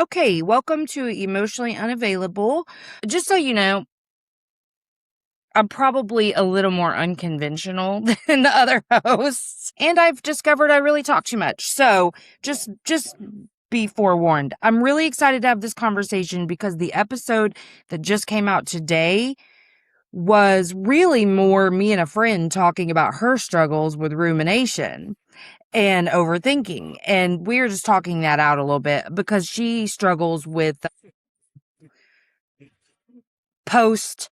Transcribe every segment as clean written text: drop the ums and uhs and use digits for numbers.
Okay, welcome to Emotionally Unavailable. Just so you know, I'm probably a little more unconventional than the other hosts, and I've discovered I really talk too much. So, just be forewarned. I'm really excited to have this conversation because the episode that just came out today was really more me and a friend talking about her struggles with rumination and overthinking. And we were just talking that out a little bit because she struggles with post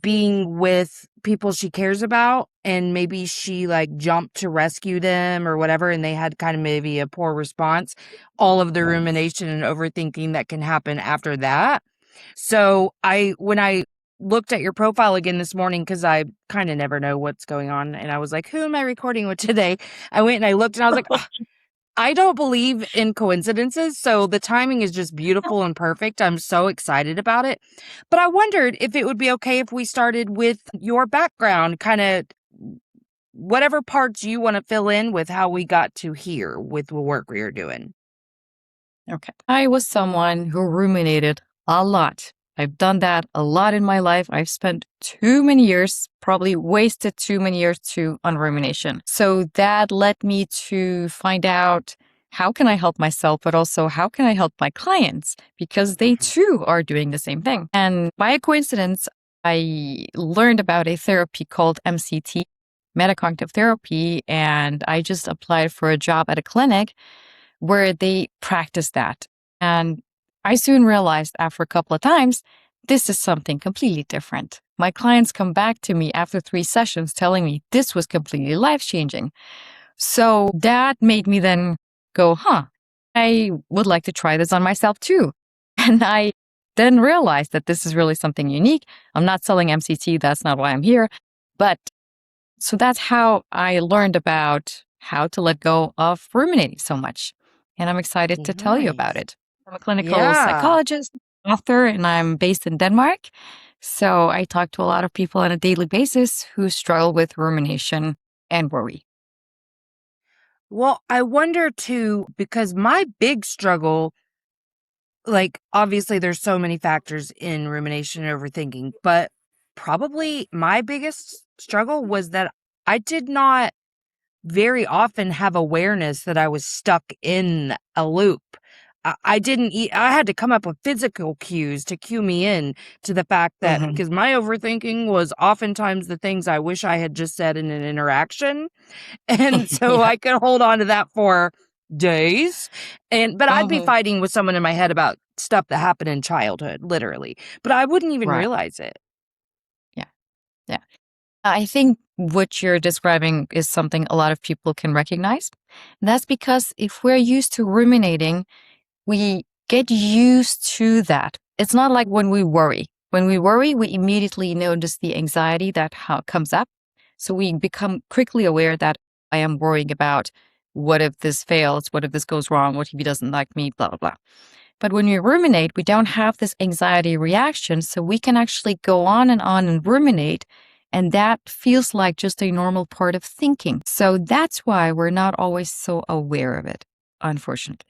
being with people she cares about, and maybe she like jumped to rescue them or whatever, and they had kind of maybe a poor response. All of the rumination and overthinking that can happen after that. So when I looked at your profile again this morning, because I kind of never know what's going on, and I was like, who am I recording with today? I went and I looked and I was like, I don't believe in coincidences, so the timing is just beautiful and perfect. I'm so excited about it. But I wondered if it would be okay if we started with your background, kind of whatever parts you want to fill in with how we got to here with the work we are doing. Okay. I was someone who ruminated a lot. I've done that a lot in my life. I've spent too many years, probably wasted too many years on rumination. So that led me to find out how can I help myself, but also how can I help my clients because they too are doing the same thing. And by a coincidence, I learned about a therapy called MCT, metacognitive therapy, and I just applied for a job at a clinic where they practice that. And I soon realized after a couple of times, this is something completely different. My clients come back to me after 3 sessions telling me this was completely life-changing. So that made me then go, I would like to try this on myself too. And I then realized that this is really something unique. I'm not selling MCT. That's not why I'm here. But so that's how I learned about how to let go of ruminating so much. And I'm excited to tell you about Nice. it. I'm a clinical Yeah. psychologist, author, and I'm based in Denmark. So I talk to a lot of people on a daily basis who struggle with rumination and worry. Well, I wonder too, because my big struggle, like, obviously, there's so many factors in rumination and overthinking, but probably my biggest struggle was that I did not very often have awareness that I was stuck in a loop. I didn't I had to come up with physical cues to cue me in to the fact that Hmm. because my overthinking was oftentimes the things I wish I had just said in an interaction. And so Yeah. I could hold on to that for days. But I'd be Hmm. fighting with someone in my head about stuff that happened in childhood, literally. But I wouldn't even Right. realize it. Yeah. Yeah. I think what you're describing is something a lot of people can recognize. That's because if we're used to ruminating, we get used to that. It's not like when we worry. When we worry, we immediately notice the anxiety that comes up. So we become quickly aware that I am worrying about what if this fails? What if this goes wrong? What if he doesn't like me? Blah, blah, blah. But when we ruminate, we don't have this anxiety reaction. So we can actually go on and ruminate. And that feels like just a normal part of thinking. So that's why we're not always so aware of it, unfortunately.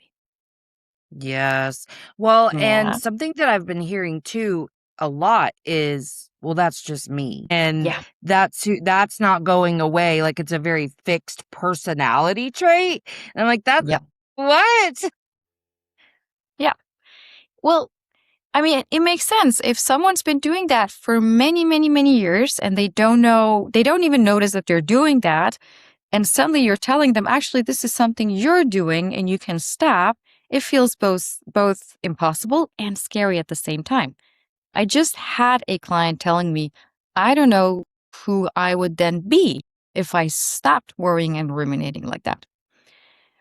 Yes. Well, and Yeah. something that I've been hearing too a lot is, well, that's just me. And Yeah. that's not going away. Like it's a very fixed personality trait. And I'm like, that's Yeah. what? Yeah. Well, I mean, it makes sense. If someone's been doing that for many, many, many years and they don't know, they don't even notice that they're doing that. And suddenly you're telling them, actually, this is something you're doing and you can stop. It feels both impossible and scary at the same time. I just had a client telling me, I don't know who I would then be if I stopped worrying and ruminating like that.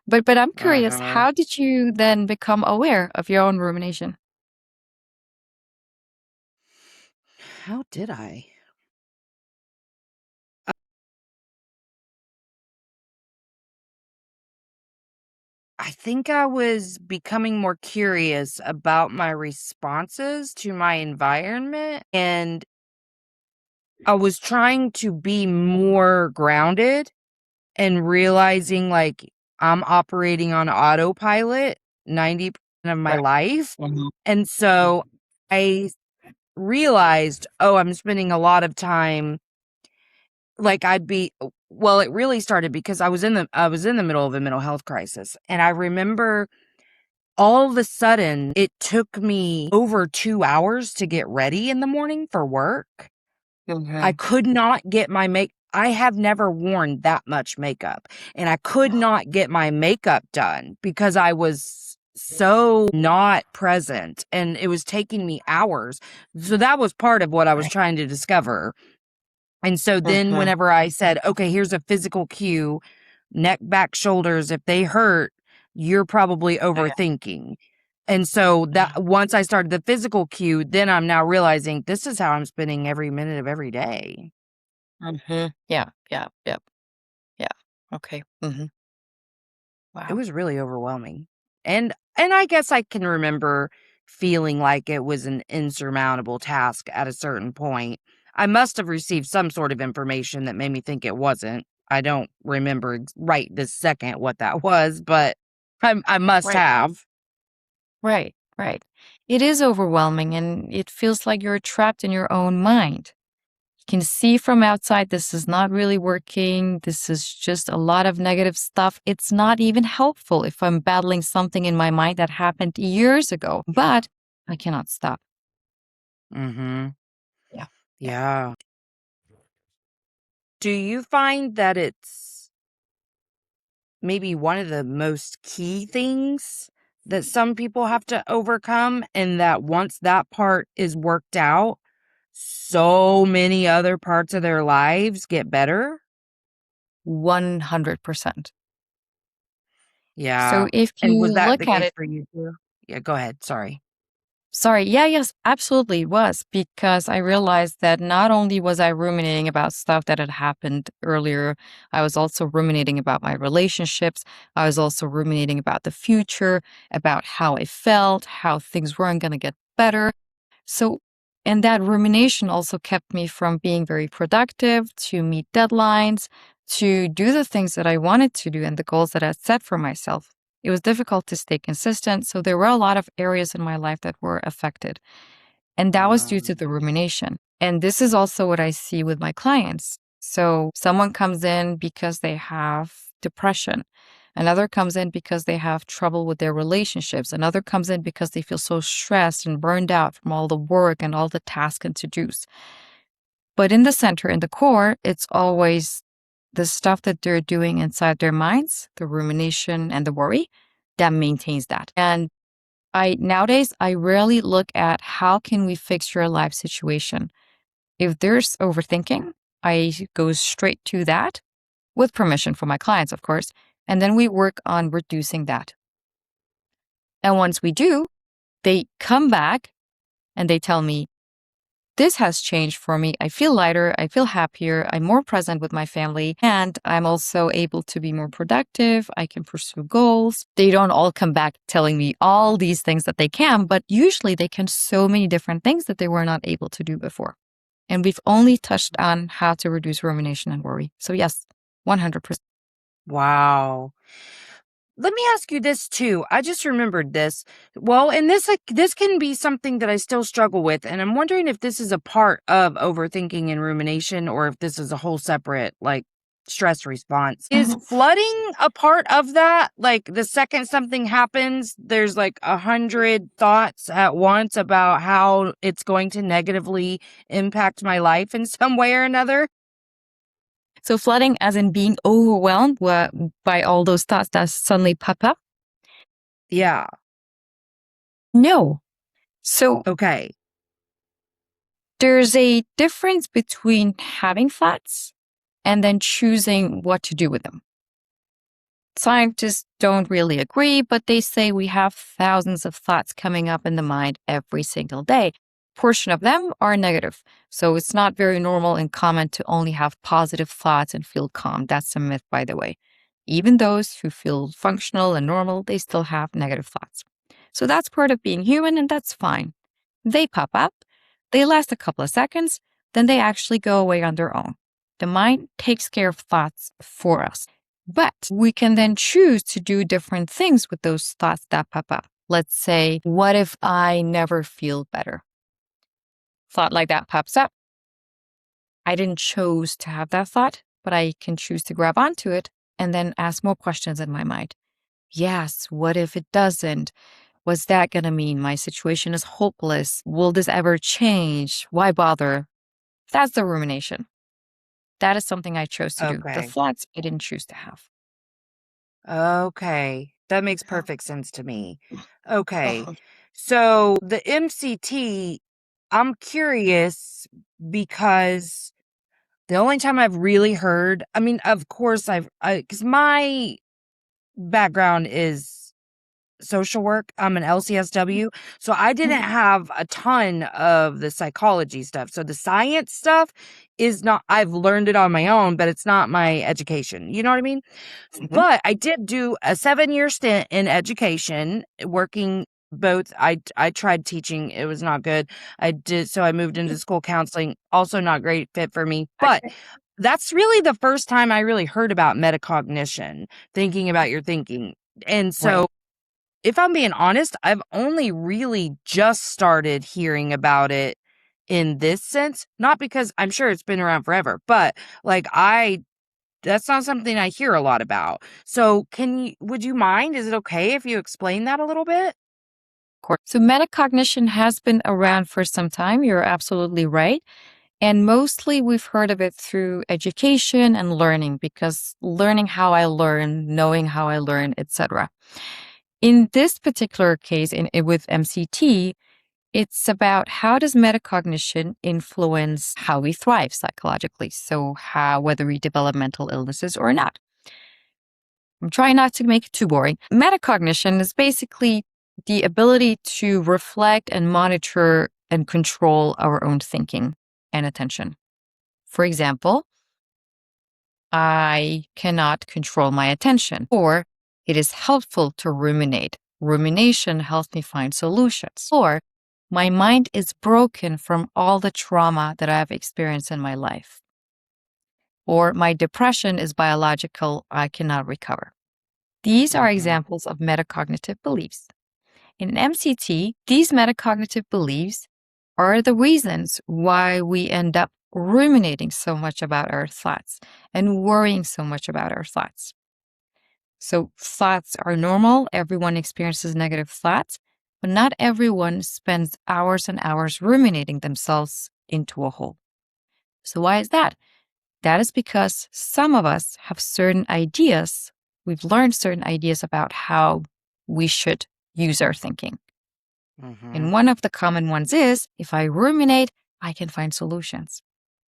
But I'm curious, Uh-huh. how did you then become aware of your own rumination? How did I? I think I was becoming more curious about my responses to my environment, and I was trying to be more grounded and realizing like I'm operating on autopilot 90% of my Right. life. Mhm. And so I realized, oh, I'm spending a lot of time like well, it really started because I was in the middle of a mental health crisis. And I remember all of a sudden it took me over 2 hours to get ready in the morning for work. I Mhm. could not get I have never worn that much makeup, and I could not get my makeup done because I was so not present, and it was taking me hours. So that was part of what I was Right. trying to discover. And so then Mhm. whenever I said, "Okay, here's a physical cue, neck, back, shoulders, if they hurt, you're probably Okay. overthinking." And so that once I started the physical cue, then I'm now realizing this is how I'm spending every minute of every day. Mhm. Yeah. Yeah. Yep. Yeah. Okay. It Wow. was really overwhelming. And I guess I can remember feeling like it was an insurmountable task at a certain point. I must have received some sort of information that made me think it wasn't. I don't remember right this second what that was, but I must Right. have. Right. Right. It is overwhelming and it feels like you're trapped in your own mind. You can see from outside this is not really working. This is just a lot of negative stuff. It's not even helpful if I'm battling something in my mind that happened years ago, but I cannot stop. Mhm. Yeah. Yeah. Yeah. Do you find that it's maybe one of the most key things that some people have to overcome, and that once that part is worked out, so many other parts of their lives get better? 100%. So Yeah. if And you was that the look at case it, for you too? Yeah, go ahead, sorry. sorry, yeah, yes, absolutely it was because I realized that not only was I ruminating about stuff that had happened earlier, I was also ruminating about my relationships. I was also ruminating about the future, about how I felt, how things weren't going to get better. So, and that rumination also kept me from being very productive, to meet deadlines, to do the things that I wanted to do and the goals that I set for myself. It was difficult to stay consistent. So, there were a lot of areas in my life that were affected. And that was due to Um, the rumination. And this is also what I see with my clients. So, someone comes in because they have depression. Another comes in because they have trouble with their relationships. Another comes in because they feel so stressed and burned out from all the work and all the tasks and to dos. But in the center, in the core, it's always the stuff that they're doing inside their minds, the rumination and the worry that maintains that. And I nowadays I rarely look at how can we fix your life situation. If there's overthinking, I go straight to that with permission from my clients, of course, and then we work on reducing that. And once we do, they come back and they tell me, this has changed for me. I feel lighter. I feel happier. I'm more present with my family. And I'm also able to be more productive. I can pursue goals. They don't all come back telling me all these things that they can, but usually they can so many different things that they were not able to do before. And we've only touched on how to reduce rumination and worry. So, yes, 100%. wow. Let me ask you this too. I just remembered this. Well, and this can be something that I still struggle with, and I'm wondering if this is a part of overthinking and rumination, or if this is a whole separate like stress response. Is Mhm. flooding a part of that? Like the second something happens, there's like 100 thoughts at once about how it's going to negatively impact my life in some way or another. So, flooding, as in being overwhelmed by all those thoughts that suddenly pop up? Yeah. No. So, Okay. there's a difference between having thoughts and then choosing what to do with them. Scientists don't really agree, but they say we have thousands of thoughts coming up in the mind every single day. Portion of them are negative. So it's not very normal and common to only have positive thoughts and feel calm. That's a myth, by the way. Even those who feel functional and normal, they still have negative thoughts. So that's part of being human, and that's fine. They pop up, they last a couple of seconds, then they actually go away on their own. The mind takes care of thoughts for us. But we can then choose to do different things with those thoughts that pop up. Let's say, what if I never feel better? Thought like that pops up. I didn't choose to have that thought, but I can choose to grab onto it and then ask more questions in my mind. Yes, what if it doesn't? What's that going to mean? My situation is hopeless. Will this ever change? Why bother? That's the rumination. That is something I chose to do. The Okay. thoughts I didn't choose to have. Okay. That makes perfect sense to me. Okay. So the MCT, I'm curious because the only time I've really heard, I mean, of course, because my background is social work. I'm an LCSW. So I didn't have a ton of the psychology stuff. So the science stuff is not, I've learned it on my own, but it's not my education. You know what I mean? Mhm. But I did do a 7-year stint in education, working both. I tried teaching. It was not good. So I moved into school counseling, also not great fit for me. But Okay. that's really the first time I really heard about metacognition, thinking about your thinking. And Right. so if I'm being honest, I've only really just started hearing about it in this sense, not because I'm sure it's been around forever, but like that's not something I hear a lot about. So would you mind? Is it okay if you explain that a little bit? Of course. So metacognition has been around for some time. You're absolutely right. And mostly we've heard of it through education and learning because learning how I learn, knowing how I learn, etc. In this particular case with MCT, it's about how does metacognition influence how we thrive psychologically? So how whether we develop mental illnesses or not. I'm trying not to make it too boring. Metacognition is basically the ability to reflect and monitor and control our own thinking and attention. For example, I cannot control my attention, or it is helpful to ruminate. Rumination helps me find solutions, or my mind is broken from all the trauma that I've experienced in my life, or my depression is biological, I cannot recover. These are Mhm. examples of metacognitive beliefs. In MCT, these metacognitive beliefs are the reasons why we end up ruminating so much about our thoughts and worrying so much about our thoughts. So, thoughts are normal. Everyone experiences negative thoughts, but not everyone spends hours and hours ruminating themselves into a hole. So, why is that? That is because some of us have certain ideas. We've learned certain ideas about how we should use our thinking. And Mhm. one of the common ones is if I ruminate, I can find solutions.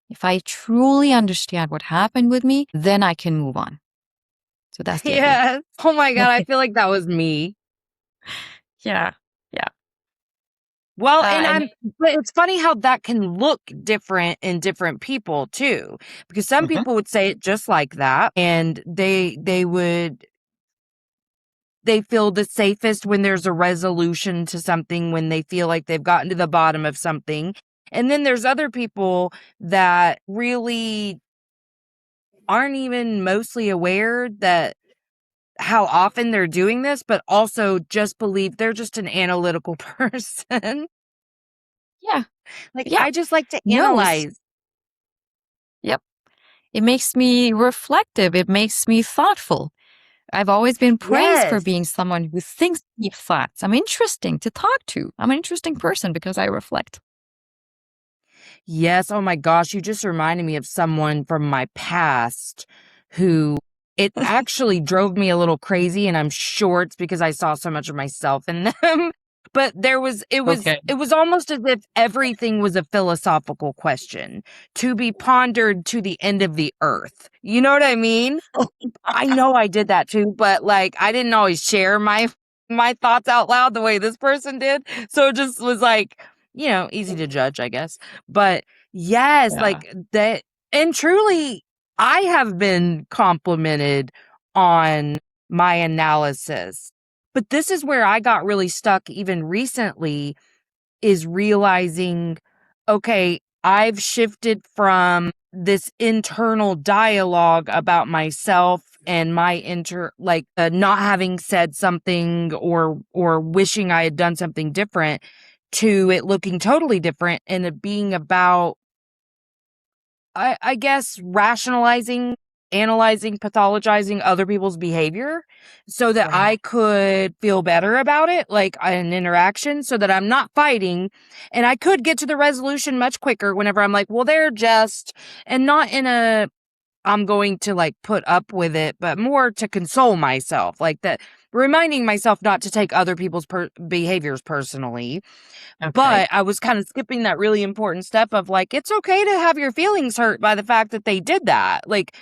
If I truly understand what happened with me, then I can move on. So that's the idea. Yes. Oh my god, I feel like that was me. Yeah. Yeah. Well, And but it's funny how that can look different in different people too, because some Mhm. people would say it just like that, and they feel the safest when there's a resolution to something, when they feel like they've gotten to the bottom of something. And then there's other people that really aren't even mostly aware that how often they're doing this, but also just believe they're just an analytical person. Yeah. Like, Yeah. I just like to Knows. analyze. Yep. It makes me reflective. It makes me thoughtful. I've always been praised for Yes. being someone who thinks deep thoughts. I'm interesting to talk to. I'm an interesting person because I reflect. Yes, oh my gosh, you just reminded me of someone from my past who it actually drove me a little crazy, and I'm sure it's because I saw so much of myself in them. But Okay. it was almost as if everything was a philosophical question to be pondered to the end of the earth. You know what I mean? I know I did that too, but like I didn't always share my thoughts out loud the way this person did. So it just was like, easy to judge, I guess. But yes, Yeah. like that, and truly I have been complimented on my analysis. But this is where I got really stuck even recently, is realizing, okay, I've shifted from this internal dialogue about myself and my not having said something or wishing I had done something different to it looking totally different and it being about I guess rationalizing, analyzing, pathologizing other people's behavior so that Right. I could feel better about it, like an interaction, so that I'm not fighting. And I could get to the resolution much quicker whenever I'm like, well, they're just, and not in a, I'm going to like put up with it, but more to console myself, like that, reminding myself not to take other people's behaviors personally. Okay. But I was kind of skipping that really important step of like, it's okay to have your feelings hurt by the fact that they did that. Like,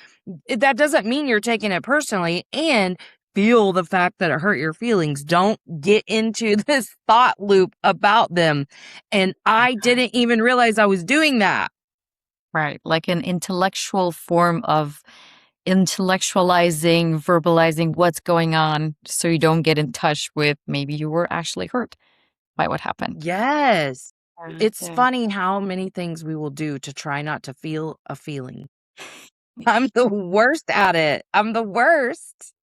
that doesn't mean you're taking it personally and feel the fact that it hurt your feelings. Don't get into this thought loop about them. And I didn't even realize I was doing that. Right. Like an intellectual form of intellectualizing, verbalizing what's going on so you don't get in touch with maybe you were actually hurt by what happened. Yes. It's Yeah. funny how many things we will do to try not to feel a feeling. I'm the worst at it. I'm the worst.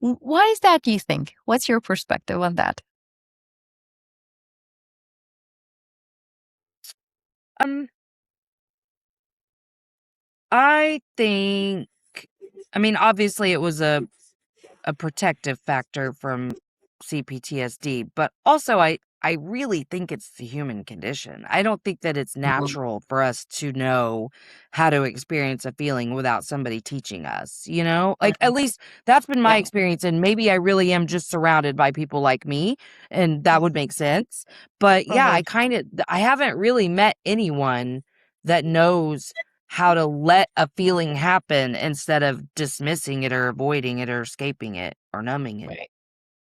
Why is that, do you think? What's your perspective on that? Um, I think I mean, obviously it was a protective factor from CPTSD, but also I really think it's the human condition. I don't think that it's Mhm. natural for us to know how to experience a feeling without somebody teaching us, you know? Like Mhm. at least that's been my Yeah. experience and maybe I really am just surrounded by people like me and that would make sense. But yeah, Mhm. I haven't really met anyone that knows how to let a feeling happen instead of dismissing it or avoiding it or escaping it or numbing it. Right.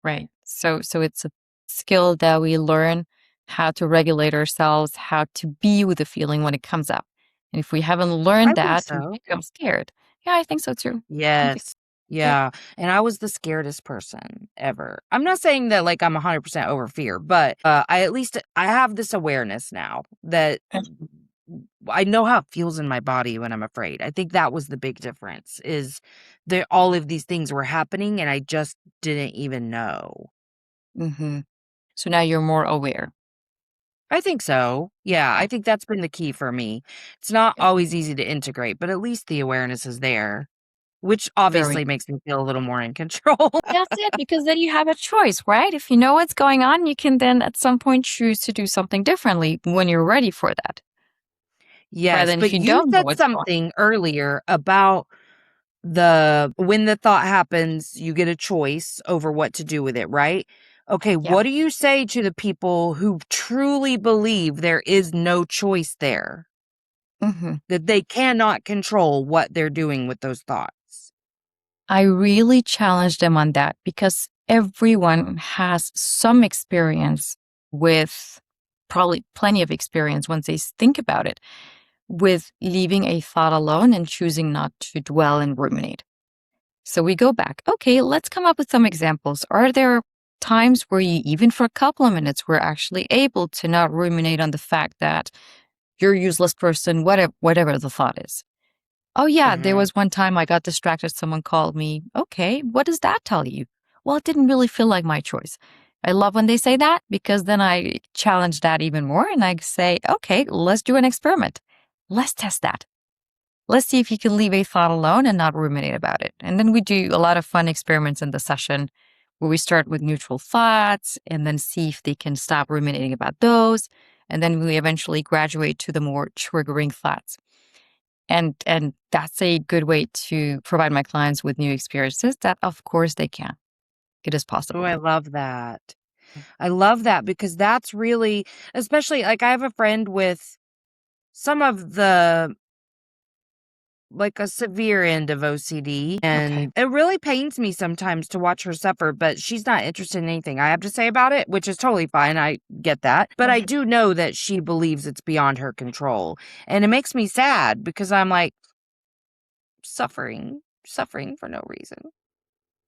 Right. So it's a skill that we learn how to regulate ourselves, how to be with the feeling when it comes up. And if we haven't I learned think that, we so. become scared. Yeah, I think so too. I think Yes. yeah. Yeah, and I was the scaredest person ever. I'm not saying that, like, I'm 100% over fear, but, I at least I have this awareness now that I know how it feels in my body when I'm afraid. I think that was the big difference is that all of these things were happening and I just didn't even know. Mm-hmm. So now you're more aware. I think so. Yeah, Yeah. I think that's been the key for me. It's not Yeah. always easy to integrate, but at least the awareness is there, which Very. obviously makes me feel a little more in control. That's it, because then you have a choice, right? If you know what's going on, you can then at some point choose to do something differently when you're ready for that. Rather Yes, than if but you you don't know said what's going something earlier about the when the thought happens, you get a choice over what to do with it, right? Okay, on. what do you say to the people who truly believe there is no choice there, Yeah. Hmm. that they cannot control what they're doing with those thoughts? I really challenge them on that because everyone has some experience with probably plenty of experience once they think about it with leaving a thought alone and choosing not to dwell and ruminate. So we go back. Okay, let's come up with some examples. Are there times where you, even for a couple of minutes, were actually able to not ruminate on the fact that you're a useless person, whatever the thought is? Oh, yeah, there Mhm. was one time I got distracted. Someone called me. Okay, what does that tell you? Well, it didn't really feel like my choice. I love when they say that because then I challenge that even more and I say, okay, let's do an experiment. Let's test that. Let's see if you can leave a thought alone and not ruminate about it. And then we do a lot of fun experiments in the session where we start with neutral thoughts and then see if they can stop ruminating about those. And then we eventually graduate to the more triggering thoughts. And that's a good way to provide my clients with new experiences that of course they can. It is Oh, possible. I love that. I love that because that's really especially like I have a friend with some of the like a severe end of OCD, Okay. and it really pains me sometimes to watch her suffer, but she's not interested in anything I have to say about it, which is totally fine. I get that. But I Mhm. do know that she believes it's beyond her control. And it makes me sad because I'm like suffering for no reason.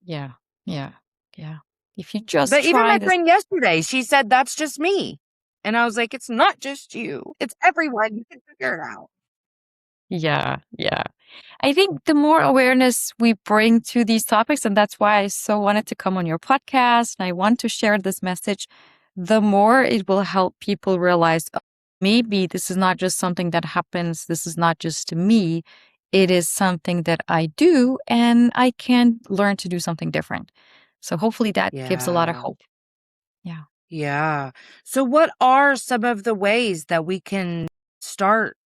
Yeah. Yeah. Yeah. If you just But even try my this. friend yesterday, she said that's just me. And I was like, it's not just you. It's everyone. You can figure it out. Yeah, yeah. I think the more awareness we bring to these topics, and that's why I so wanted to come on your podcast and I want to share this message, the more it will help people realize, "Oh, maybe this is not just something that happens. This is not just to me. It is something that I do, and I can learn to do something different." So hopefully that gives a lot of Yeah. hope. Yeah. Yeah. So what are some of the ways that we can start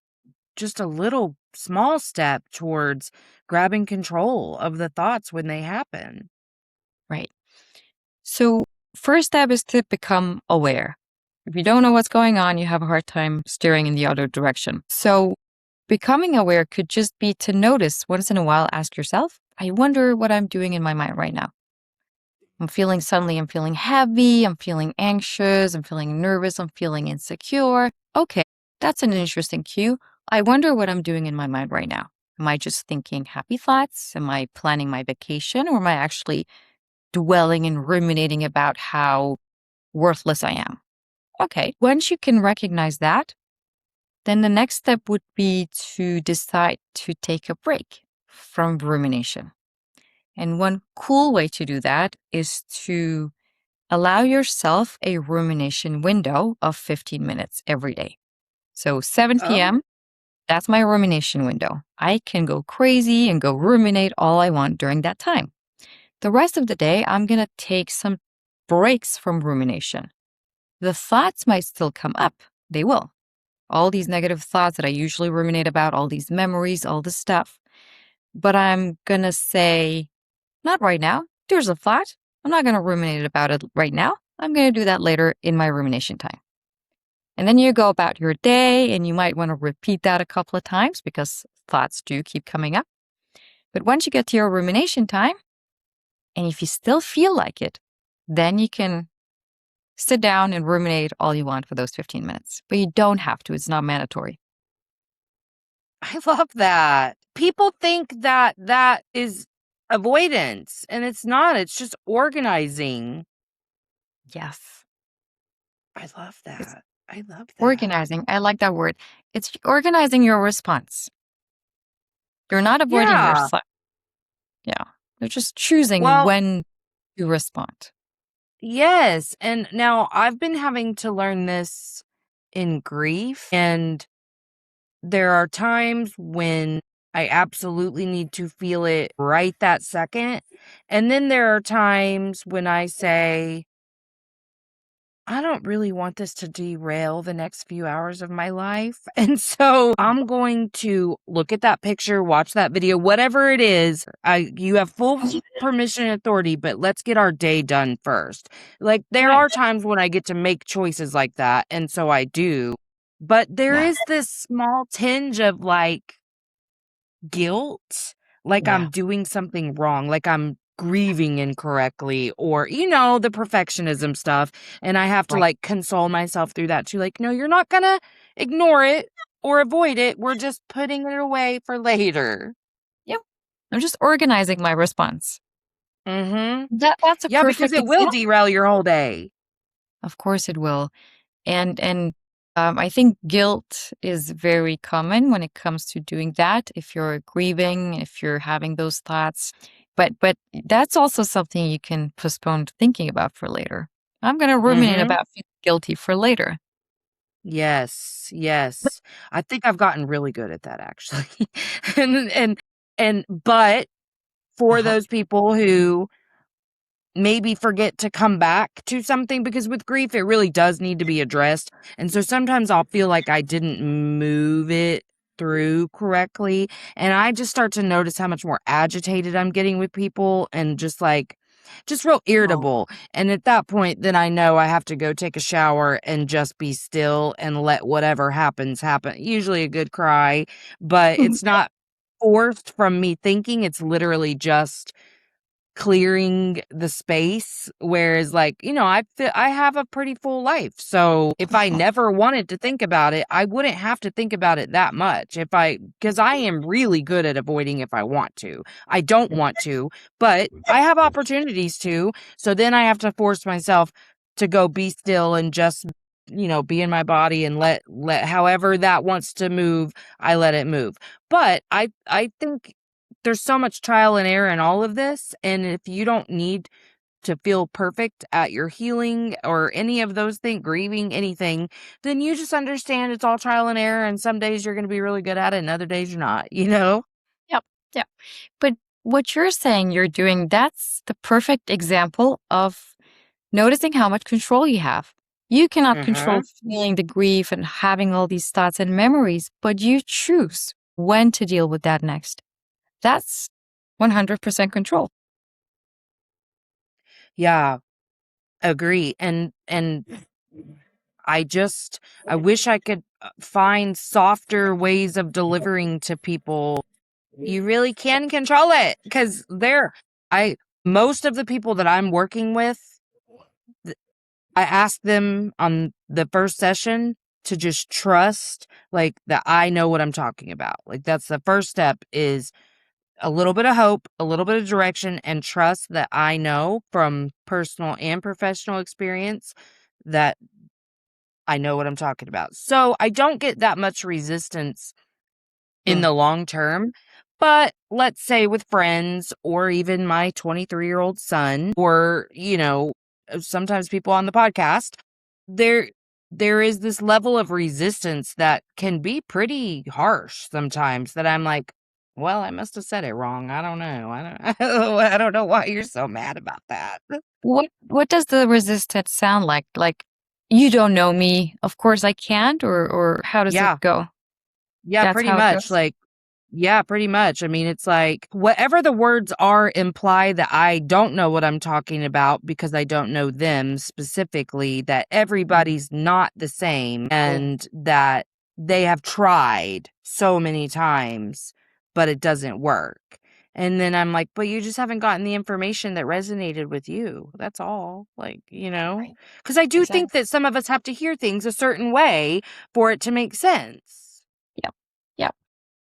just a little small step towards grabbing control of the thoughts when they happen? Right. So, first step is to become aware. If you don't know what's going on, you have a hard time steering in the other direction. So, becoming aware could just be to notice once in a while, ask yourself, I wonder what I'm doing in my mind right now. I'm feeling heavy, I'm feeling anxious, I'm feeling nervous, I'm feeling insecure. Okay, that's an interesting cue. I wonder what I'm doing in my mind right now. Am I just thinking happy thoughts? Am I planning my vacation? Or am I actually dwelling and ruminating about how worthless I am? Okay, once you can recognize that, then the next step would be to decide to take a break from rumination. And one cool way to do that is to allow yourself a rumination window of 15 minutes every day. So 7 Oh, p.m., that's my rumination window. I can go crazy and go ruminate all I want during that time. The rest of the day, I'm going to take some breaks from rumination. The thoughts might still come up. They will. All these negative thoughts that I usually ruminate about, all these memories, all this stuff. But I'm going to say, not right now. There's a thought. I'm not going to ruminate about it right now. I'm going to do that later in my rumination time. And then you go about your day and you might want to repeat that a couple of times because thoughts do keep coming up. But once you get to your rumination time, and if you still feel like it, then you can sit down and ruminate all you want for those 15 minutes. But you don't have to, it's not mandatory. I love that. People think that that is avoidance, and it's not. It's just organizing. Yes. I love It's that. I love that. organizing. I like that word. It's organizing your response. You're not avoiding Yeah. yourself. Yeah. You're just choosing Well, when to respond. yes. And now I've been having to learn this in grief. And there are times when I absolutely need to feel it right that second. And then there are times when I say, I don't really want this to derail the next few hours of my life. And so I'm going to look at that picture, watch that video, whatever it is. You have full permission and authority, but let's get our day done first. Like there Right. are times when I get to make choices like that. And so I do. But there Yeah. is this small tinge of like, guilt, like Yeah. I'm doing something wrong, like I'm grieving incorrectly, or, the perfectionism stuff. And I have to Right. like console myself through that too. Like, no, you're not gonna ignore it or avoid it. We're just putting it away for later. Yep. I'm just organizing my response. Mm-hmm. That's a Yeah, because perfect it will example. derail your whole day. Of course it will. And I think guilt is very common when it comes to doing that. If you're grieving, if you're having those thoughts, but that's also something you can postpone thinking about for later. I'm going to ruminate Mm-hmm. about feeling guilty for later. Yes, But, yes. I think I've gotten really good at that actually. But for uh-huh. those people who maybe forget to come back to something, because with grief it really does need to be addressed, and so sometimes I'll feel like I didn't move it through correctly, and I just start to notice how much more agitated I'm getting with people, and just real Oh. irritable. And at that point then I know I have to go take a shower and just be still and let whatever happens happen, usually a good cry, but it's not forced from me thinking, it's literally just clearing the space, whereas, like, I have a pretty full life, so if I never wanted to think about it, I wouldn't have to think about it that much because I am really good at avoiding if I want to. I don't want to, but I have opportunities to, so then I have to force myself to go be still and just be in my body and let however that wants to move, I let it move. But I think there's so much trial and error in all of this, and if you don't need to feel perfect at your healing or any of those things, grieving, anything, then you just understand it's all trial and error, and some days you're going to be really good at it and other days you're not, you know? Yep. Yep. But what you're saying you're doing, that's the perfect example of noticing how much control you have. You cannot control Mhm. feeling the grief and having all these thoughts and memories, but you choose when to deal with that next. That's 100% control. Yeah, agree. And I wish I could find softer ways of delivering to people. You really can control it because I, most of the people that I'm working with, I ask them on the first session to just trust, like, that I know what I'm talking about. Like, that's the first step is a little bit of hope, a little bit of direction, and trust that I know from personal and professional experience that I know what I'm talking about. So I don't get that much resistance in Mm. the long term. But let's say with friends or even my 23-year-old son or, sometimes people on the podcast, there there is this level of resistance that can be pretty harsh sometimes that I'm like, well, I must have said it wrong. I don't know. I don't I don't know why you're so mad about that. What does the resistance sound like? Like, you don't know me. Of course I can't, or how does it Yeah. go? Yeah, That's pretty how it much. goes? Like, yeah, pretty much. I mean, it's like whatever the words are imply that I don't know what I'm talking about because I don't know them specifically, that Mm. everybody's not the same and that they have tried so many times, but it doesn't work. And then I'm like, but you just haven't gotten the information that resonated with you. That's all. Like, Right. because I do think Exactly. that some of us have to hear things a certain way for it to make sense. Yep. Yep.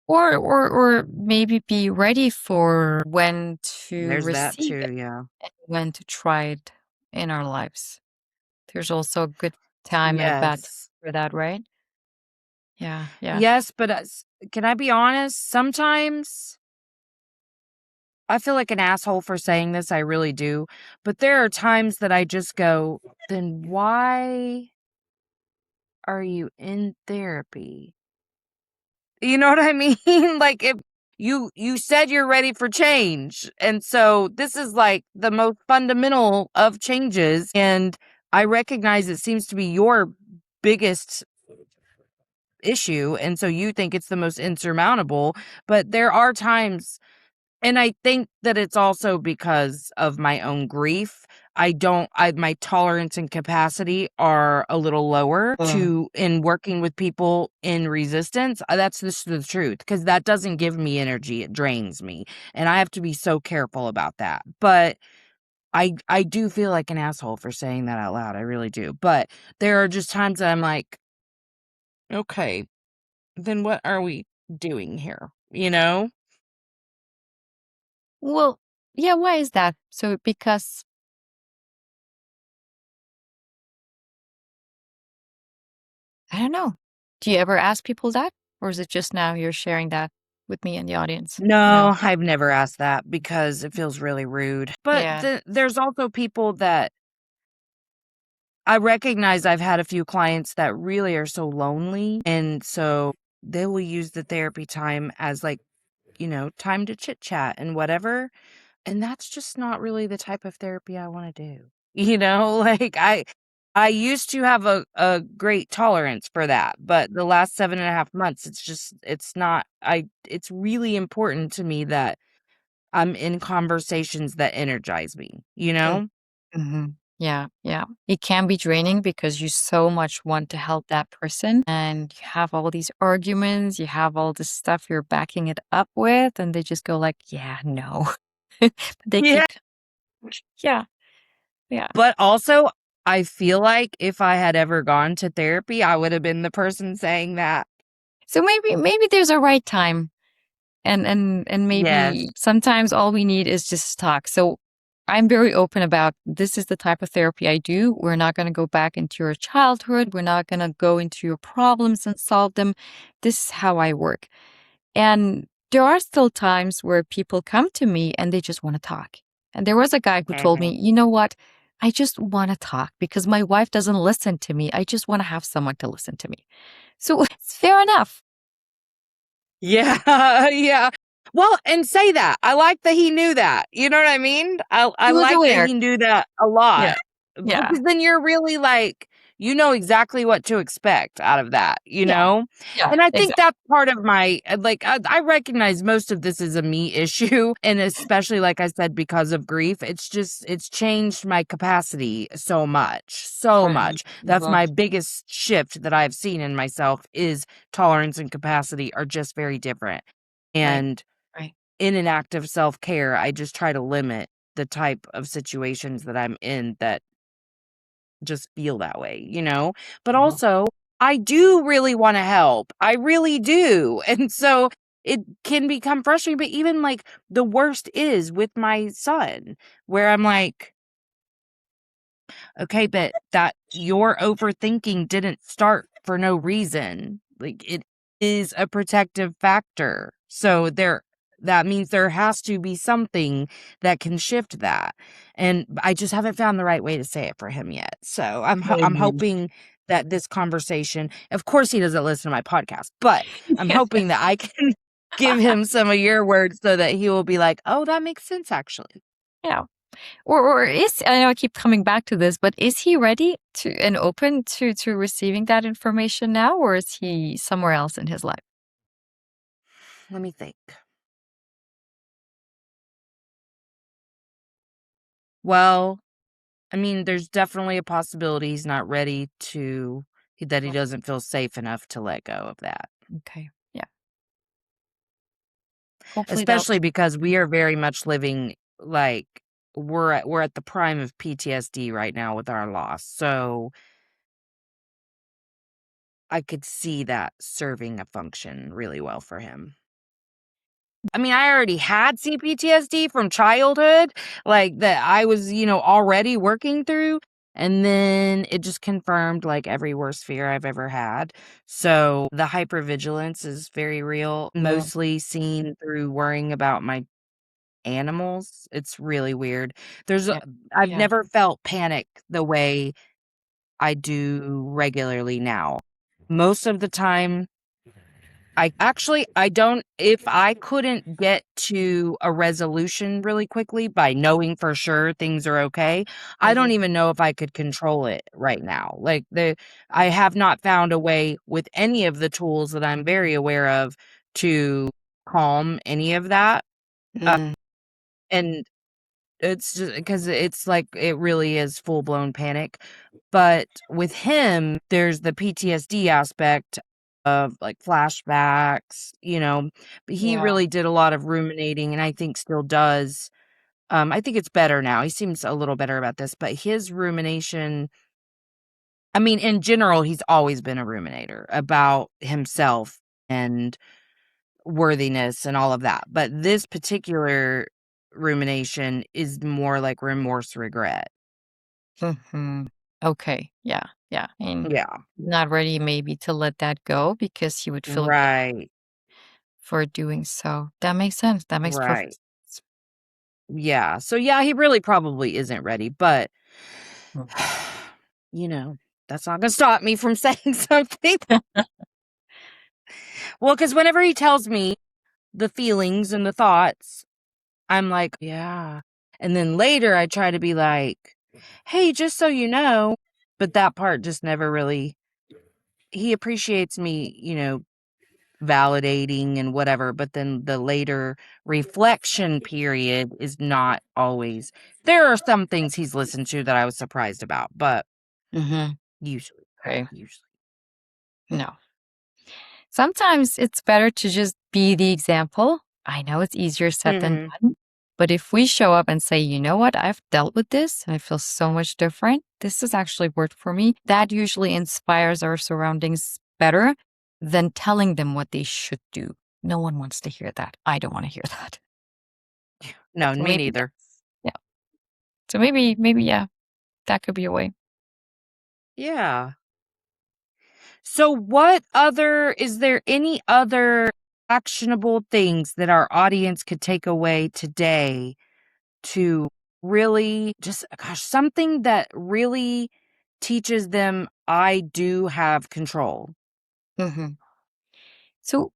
Or maybe be ready for when to There's that receive too, it yeah. and when to try it in our lives. There's also a good time and a bad time Yes. for that, right? Yeah, yeah. Yes, but, can I be honest? Sometimes I feel like an asshole for saying this, I really do, but there are times that I just go, "Then why are you in therapy?" You know what I mean? Like, if you said you're ready for change, and so this is, like, the most fundamental of changes, and I recognize it seems to be your biggest issue, and so you think it's the most insurmountable, but there are times, and I think that it's also because of my own grief. My tolerance and capacity are a little lower to in working with people in resistance. That's just the truth, because that doesn't give me energy, it drains me, and I have to be so careful about that. But I do feel like an asshole for saying that out loud, I really do. But there are just times that I'm like, "Okay, then what are we doing here?" You know? Well, yeah, why is that? So because I don't know. Do you ever ask people that? Or is it just now you're sharing that with me and the audience? No. No, I've never asked that because it feels really rude. But Yeah. there's also people that I recognize. I've had a few clients that really are so lonely. And so they will use the therapy time as like, time to chit chat and whatever. And that's just not really the type of therapy I want to do. Like I used to have a great tolerance for that, but the last 7.5 months, it's not, it's really important to me that I'm in conversations that energize me, you Mm. know? Mhm. Yeah, yeah. It can be draining because you so much want to help that person and you have all these arguments, you have all this stuff you're backing it up with, and they just go like, yeah, no. But they Yeah. keep yeah, yeah. But also, I feel like if I had ever gone to therapy, I would have been the person saying that. So maybe there's a right time and Yes. maybe sometimes all we need is just talk. So I'm very open about this is the type of therapy I do. We're not going to go back into your childhood. We're not going to go into your problems and solve them. This is how I work. And there are still times where people come to me and they just want to talk. And there was a guy who told me, Mhm. you know what? I just want to talk because my wife doesn't listen to me. I just want to have someone to listen to me. So it's fair enough. Yeah, yeah. Well, and say that. I like that he knew that. You know what I mean? I He was like that aware. he knew that a Yeah. lot Yeah. because then you're really like, you know exactly what to expect out of that, you Yeah. know? Yeah. And I think Exactly. that's part of my like I recognize most of this is a me issue and especially like I said because of grief, it's changed my capacity so much. So Mhm. much. That's Mhm. my biggest shift that I've seen in myself is tolerance and capacity are just very different. Right. And Right. in an act of self-care, I just try to limit the type of situations that I'm in that just feel that way, you know? But Mhm. also, I do really want to help. I really do. And so it can become frustrating, but even like the worst is with my son, where I'm like, okay, but that your overthinking didn't start for no reason. Like it is a protective factor. So that means there has to be something that can shift that. And I just haven't found the right way to say it for him yet. So I'm Mhm. hoping that this conversation, of course he doesn't listen to my podcast, but I'm hoping that I can give him some of your words so that he will be like, "Oh, that makes sense actually." Yeah. Or is I know I keep coming back to this, but is he ready to and open to receiving that information now, or is he somewhere else in his life? Let me think. Well, I mean, there's definitely a possibility he's not ready to that he doesn't feel safe enough to let go of that. Okay. Yeah. Hopefully that'll Especially because we are very much living like we're at the prime of PTSD right now with our loss. So I could see that serving a function really well for him. I mean, I already had CPTSD from childhood, like that I was, already working through. And then it just confirmed like every worst fear I've ever had. So the hypervigilance is very real, Mhm. mostly seen through worrying about my animals. It's really weird. Yeah. I've Yeah. never felt panic the way I do regularly now. Most of the time, I don't if I couldn't get to a resolution really quickly by knowing for sure things are okay, I don't Mhm. even know if I could control it right now. Like I have not found a way with any of the tools that I'm very aware of to calm any of that. Uh, Mm. and it's just because it's like it really is full blown panic. But with him, there's the PTSD aspect of like flashbacks, but he Yeah. really did a lot of ruminating and I think still does. I think it's better now. He seems a little better about this, but his rumination, I mean, in general, he's always been a ruminator about himself and worthiness and all of that. But this particular rumination is more like remorse, regret. Mhm. Okay. Yeah. Yeah. And Yeah. not ready maybe to let that go because he would feel guilt Right. for doing so. That makes sense. That makes perfect Right. sense. Yeah. So yeah, he really probably isn't ready, but Mhm. you know, that's not gonna stop me from saying something. Well, because whenever he tells me the feelings and the thoughts, I'm like, yeah. And then later I try to be like, hey, just so you know, but that part just never really he appreciates me, validating and whatever, but then the later reflection period is not always. There are some things he's listened to that I was surprised about, but Mhm. usually, Okay. usually. No. Sometimes it's better to just be the example. I know it's easier said than Mhm. done, but if we show up and say, you know what, I've dealt with this and I feel so much different, this has actually worked for me, that usually inspires our surroundings better than telling them what they should do. No one wants to hear that. I don't want to hear that. No, So me maybe neither. yes. Yeah. So maybe, yeah, that could be a way. Yeah. So is there any other actionable things that our audience could take away today to really just, gosh, something that really teaches them I do have control? Hmm. So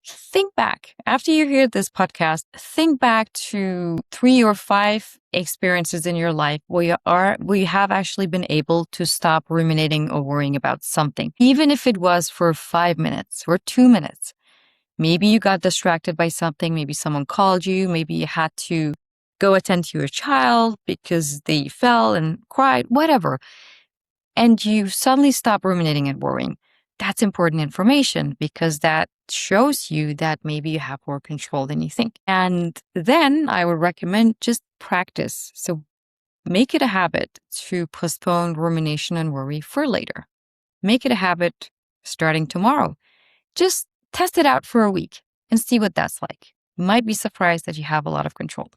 think back after you hear this podcast, think back to 3 or 5 experiences in your life where you have actually been able to stop ruminating or worrying about something, even if it was for 5 minutes or 2 minutes. Maybe you got distracted by something. Maybe someone called you. Maybe you had to go attend to your child because they fell and cried, whatever. And you suddenly stop ruminating and worrying. That's important information because that shows you that maybe you have more control than you think. And then I would recommend just practice. So make it a habit to postpone rumination and worry for later. Make it a habit starting tomorrow. Just test it out for a week and see what that's like. You might be surprised that you have a lot of control.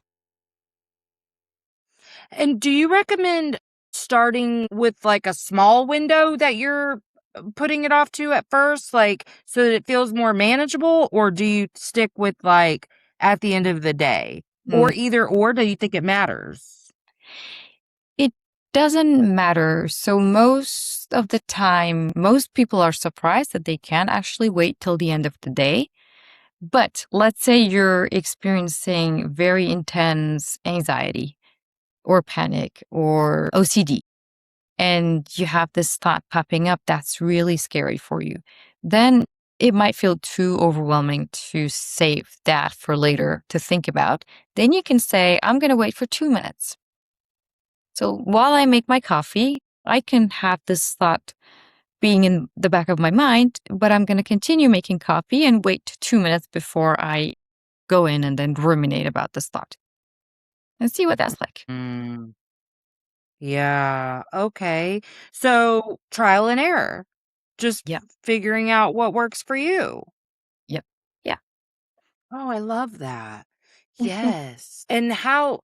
And do you recommend starting with like a small window that you're putting it off to at first, like so that it feels more manageable? Or do you stick with like at the end of the day? Mm. Or either or, do you think it matters? It doesn't matter. So, most of the time, most people are surprised that they can actually wait till the end of the day. But let's say you're experiencing very intense anxiety or panic or OCD, and you have this thought popping up that's really scary for you. Then it might feel too overwhelming to save that for later to think about. Then you can say, I'm going to wait for 2 minutes. So while I make my coffee, I can have this thought being in the back of my mind, but I'm going to continue making coffee and wait 2 minutes before I go in and then ruminate about this thought and see what that's like. Mm, yeah. Okay. So trial and error, just Yeah. figuring out what works for you. Yep. Yeah. Oh, I love that. Yes. And how,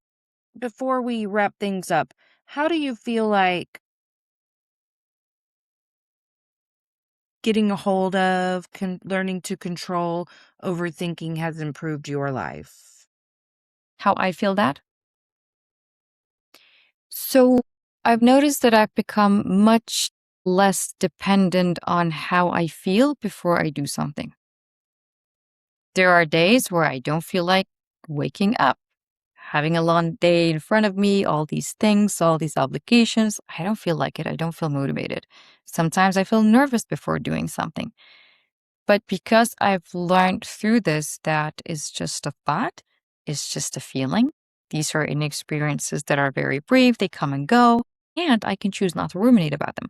before we wrap things up, how do you feel like getting a hold of, learning to control overthinking has improved your life? How I feel that? So I've noticed that I've become much less dependent on how I feel before I do something. There are days where I don't feel like waking up, having a long day in front of me, all these things, all these obligations. I don't feel like it. I don't feel motivated. Sometimes I feel nervous before doing something. But because I've learned through this that it's just a thought, it's just a feeling. These are experiences that are very brief, they come and go, and I can choose not to ruminate about them.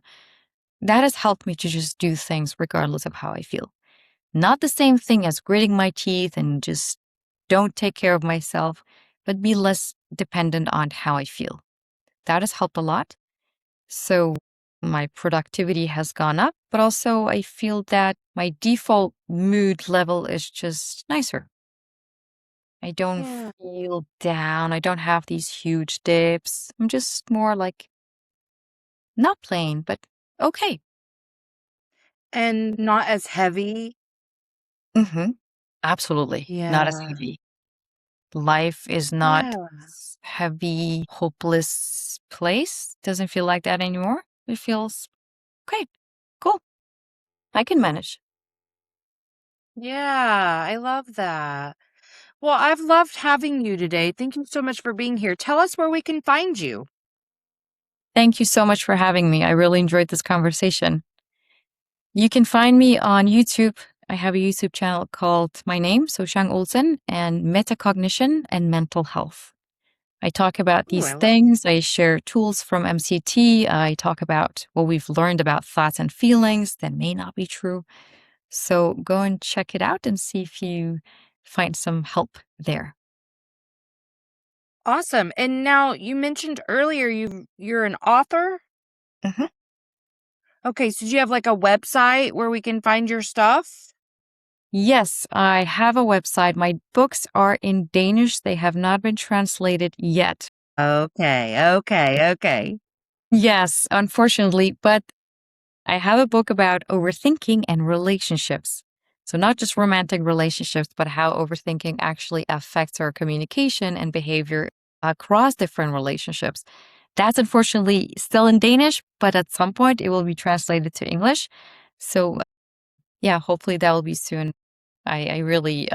That has helped me to just do things regardless of how I feel. Not the same thing as gritting my teeth and just don't take care of myself, but be less dependent on how I feel. That has helped a lot. So my productivity has gone up, but also I feel that my default mood level is just nicer. I don't Yeah. feel down. I don't have these huge dips. I'm just more like not plain, but okay. And not as heavy. Hmm. Absolutely. Not as Yeah. heavy. Life is not Yeah. this heavy, hopeless place. Doesn't feel like that anymore. It feels okay, cool. I can manage. Yeah. I love that. Well, I've loved having you today. Thank you so much for being here. Tell us where we can find you. Thank you so much for having me. I really enjoyed this conversation. You can find me on YouTube. I have a YouTube channel called my name, so Shang Olsen, and metacognition and mental health. I talk about Ooh, I these love. things. I share tools from MCT. I talk about what we've learned about thoughts and feelings that may not be true. So go and check it out and see if you find some help there. Awesome. And now you mentioned earlier you're an author? Mhm. Okay, so do you have like a website where we can find your stuff? Yes, I have a website. My books are in Danish. They have not been translated yet. Okay, okay, okay. Yes, unfortunately, but I have a book about overthinking and relationships. So, not just romantic relationships, but how overthinking actually affects our communication and behavior across different relationships. That's unfortunately still in Danish, but at some point it will be translated to English. So, yeah, hopefully that will be soon. I really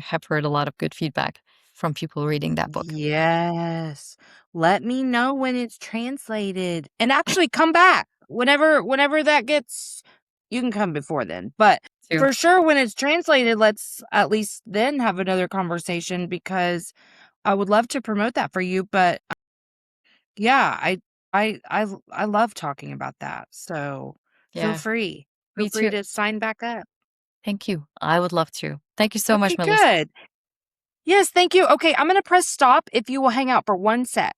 have heard a lot of good feedback from people reading that book Yes. Let me know when it's translated. And actually come back. Whenever that gets you can come before then. But too. for sure when it's translated, let's at least then have another conversation because I would love to promote that for you, but yeah, I love talking about that. So feel Yeah, free. Feel me free too. to sign back up. Thank you. I would love to. Thank you so much, Okay, Melissa. good. Yes, thank you. Okay, I'm gonna press stop if you will hang out for 1 sec.